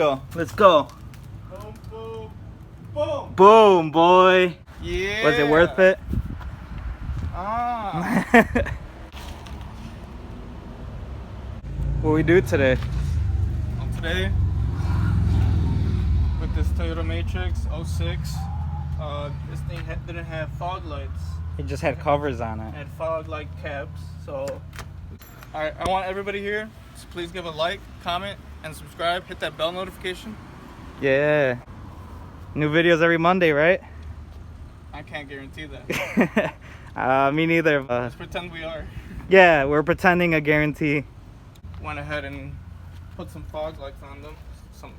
Go. Let's go. Boom, boom, boom. Boom, boy. Yeah. Was it worth it? What we do today? Well, today, with this Toyota Matrix 06, this thing didn't have fog lights. It just had covers on It it. had fog light caps. So, alright, I want everybody here to please give a like, comment, and subscribe. Hit that bell notification. Yeah. New videos every Monday, right? I can't guarantee that. Me neither. Let's pretend we are. Yeah, we're pretending a guarantee. Went ahead and put some fog lights on them. Some,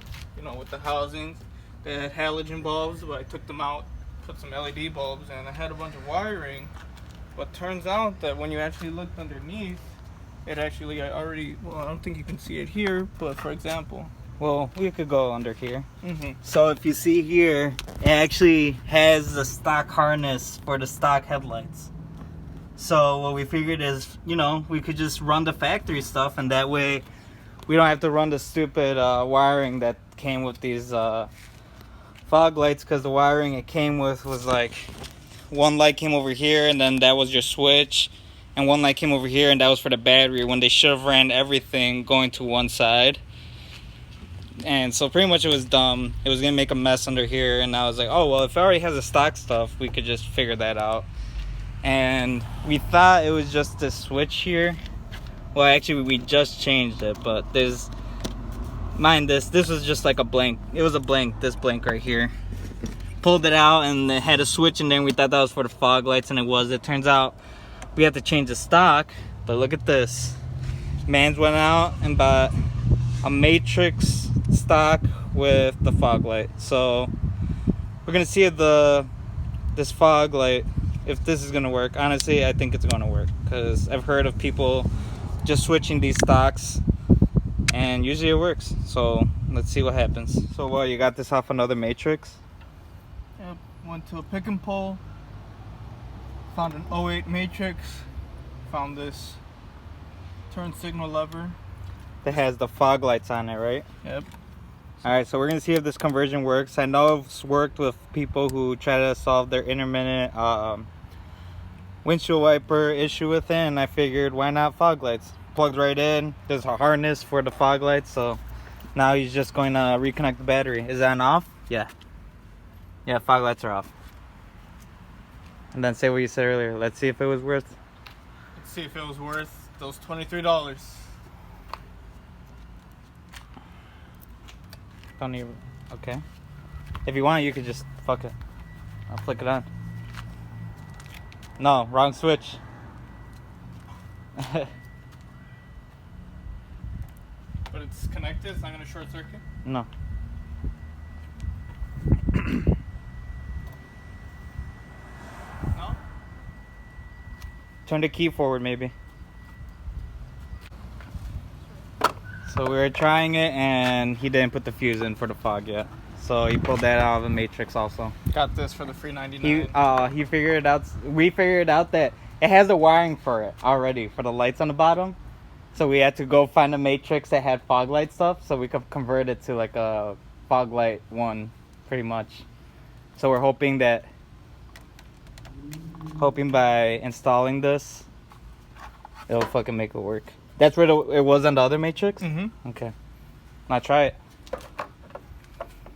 with the housings. They had halogen bulbs, but I took them out, put some LED bulbs, and I had a bunch of wiring. But turns out that when you actually looked underneath, it actually I don't think you can see it here, but for example. Well, we could go under here. Mm-hmm. So if you see here, it actually has the stock harness for the stock headlights. So what we figured is, we could just run the factory stuff, and that way we don't have to run the stupid wiring that came with these fog lights, because the wiring it came with was like one light came over here, and then that was your switch, and one light came over here, and that was for the battery, when they should have ran everything going to one side. And so pretty much it was dumb. It was gonna make a mess under here, and I was like, oh well, if it already has the stock stuff, we could just figure that out. And we thought it was just this switch here. Well, actually we just changed it, but this was just like a blank. It was a blank, this blank right here. Pulled it out and it had a switch, and then we thought that was for the fog lights, and it was. It turns out we have to change the stock. But look at this. Mans went out and bought a Matrix stock with the fog light. So we're gonna see if this fog light, if this is gonna work. Honestly, I think it's gonna work, because I've heard of people just switching these stocks and usually it works. So let's see what happens. So what, you got this off another Matrix? Yep. Went to a pick and pull, found an 08 Matrix, found this turn signal lever That has the fog lights on it, right? Yep. Alright, so we're gonna see if this conversion works. I know it's worked with people who try to solve their intermittent windshield wiper issue with it, and I figured, why not fog lights? Plugged right in. There's a harness for the fog lights, so now he's just going to reconnect the battery. Is that off? Yeah. Yeah, fog lights are off. And then say what you said earlier. Let's see if it was worth. Let's see if it was worth those $23. Don't even. Okay. If you want, you could just fuck it. I'll flick it on. No, wrong switch. But it's connected, it's not going to short circuit? No. No? Turn the key forward, maybe. So we were trying it, and he didn't put the fuse in for the fog yet. So he pulled that out of the Matrix also. Got this for the free $99. He figured it out. We figured out that it has the wiring for it already, for the lights on the bottom. So we had to go find a Matrix that had fog light stuff, so we could convert it to like a fog light one, pretty much. So we're hoping by installing this, it'll fucking make it work. That's where it was on the other Matrix? Mm-hmm. Okay. Now try it.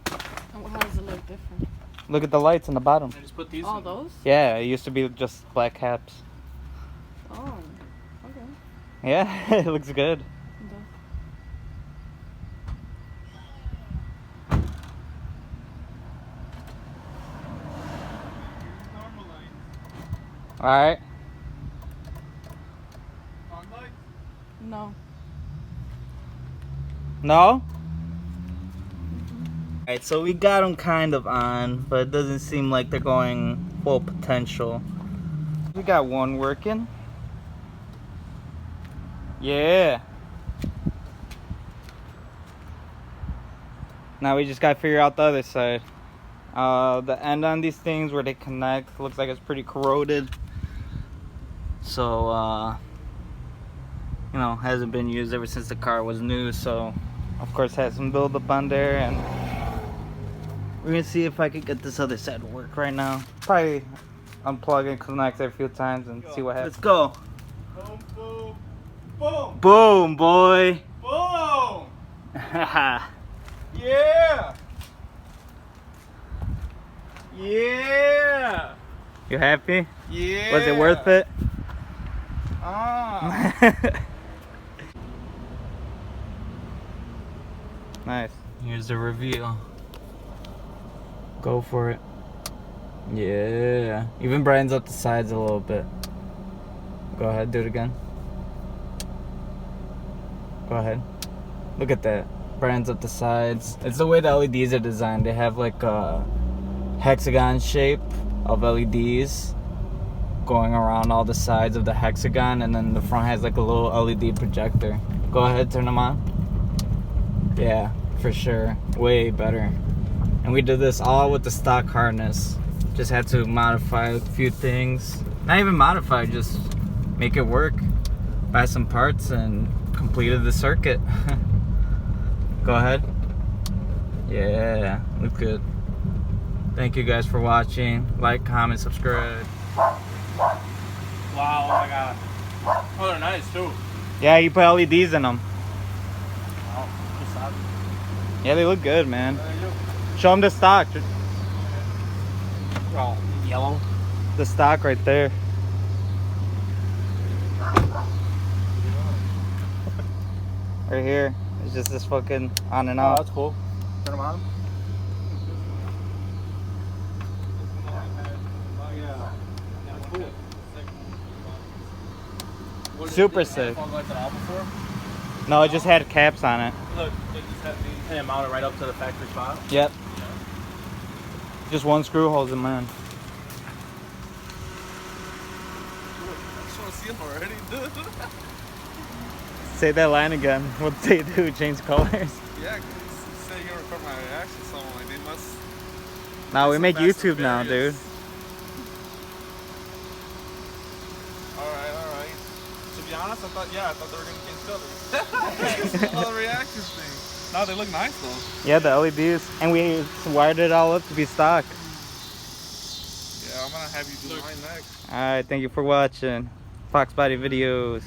How does it look different? Look at the lights on the bottom. I just put these All in. those? Yeah, it used to be just black caps. Oh, okay. Yeah, it looks good. It does. Normal lights. Alright. Fog lights? No. No? Alright, so we got them kind of on, but it doesn't seem like they're going full potential. We got one working. Yeah. Now we just gotta figure out the other side. The end on these things where they connect looks like it's pretty corroded. So, hasn't been used ever since the car was new, so Of course, had some buildup on there, and we're gonna see if I could get this other side to work right now. Probably unplug and connect it a few times and see what happens. Let's go. Boom, boom, boom, Boom, boy. boom. Yeah. Yeah. You happy? Yeah. Was it worth it? Ah. Nice. Here's the reveal. Go for it. Yeah. Even brightens up the sides a little bit. Go ahead, do it again. Go ahead. Look at that. Brightens up the sides. It's the way the LEDs are designed. They have like a hexagon shape of LEDs going around all the sides of the hexagon, and then the front has like a little LED projector. Go ahead, turn them on. Yeah, for sure. Way better. And we did this all with the stock harness. Just had to modify a few things. Not even modify, just make it work. Buy some parts and completed the circuit. Go ahead. Yeah, look good. Thank you guys for watching. Like, comment, subscribe. Wow, oh my god. Oh, they're nice too. Yeah, you put LEDs in them. Wow. Yeah, they look good, man. Show them the stock. Oh, yellow. The stock right there. Right here. It's just this fucking on and Oh, off. that's cool. Turn them on. Super sick. No, it just had caps on it. Look, they just have these and mount it right up to the factory spot. Yep. Just one screw holds them in. I just want to see them already, dude. Say that line again. What they do? Change colors? Yeah, say you record my reaction, so like they must. Now we make Fast and YouTube now, dude. Furious. Alright. To be honest, I thought they were gonna change colors. All the reactions thing. No, they look nice though. Yeah, the LEDs. And we wired it all up to be stock. Yeah, I'm gonna have you do mine next. Alright, thank you for watching Fox Body Videos.